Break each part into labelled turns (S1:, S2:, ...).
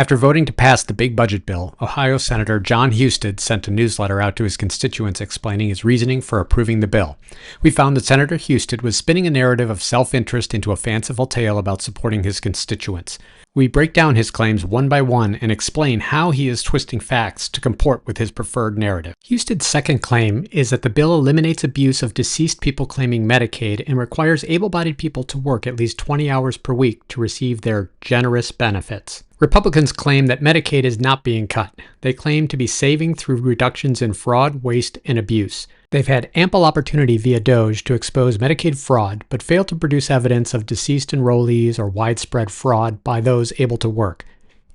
S1: After voting to pass the big budget bill, Ohio Senator John Husted sent a newsletter out to his constituents explaining his reasoning for approving the bill. We found that Senator Husted was spinning a narrative of self-interest into a fanciful tale about supporting his constituents. We break down his claims one by one and explain how he is twisting facts to comport with his preferred narrative. Husted's second claim is that the bill eliminates abuse of deceased people claiming Medicaid and requires able-bodied people to work at least 20 hours per week to receive their generous benefits. Republicans claim that Medicaid is not being cut. They claim to be saving through reductions in fraud, waste, and abuse. They've had ample opportunity via DOJ to expose Medicaid fraud, but failed to produce evidence of deceased enrollees or widespread fraud by those able to work.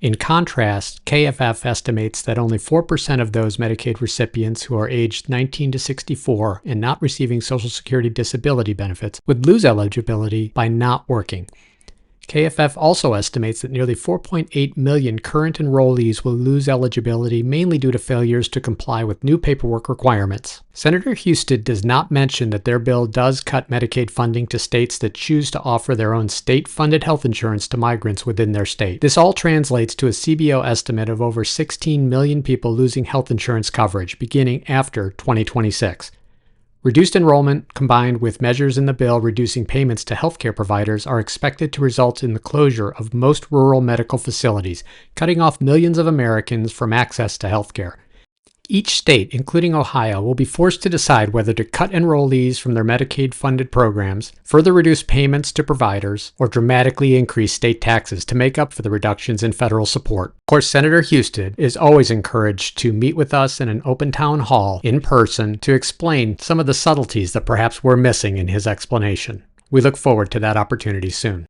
S1: In contrast, KFF estimates that only 4% of those Medicaid recipients who are aged 19 to 64 and not receiving Social Security disability benefits would lose eligibility by not working. KFF also estimates that nearly 4.8 million current enrollees will lose eligibility mainly due to failures to comply with new paperwork requirements. Senator Husted does not mention that their bill does cut Medicaid funding to states that choose to offer their own state-funded health insurance to migrants within their state. This all translates to a CBO estimate of over 16 million people losing health insurance coverage beginning after 2026. Reduced enrollment, combined with measures in the bill reducing payments to healthcare providers, are expected to result in the closure of most rural medical facilities, cutting off millions of Americans from access to healthcare. Each state, including Ohio, will be forced to decide whether to cut enrollees from their Medicaid-funded programs, further reduce payments to providers, or dramatically increase state taxes to make up for the reductions in federal support. Of course, Senator Husted is always encouraged to meet with us in an open town hall in person to explain some of the subtleties that perhaps we're missing in his explanation. We look forward to that opportunity soon.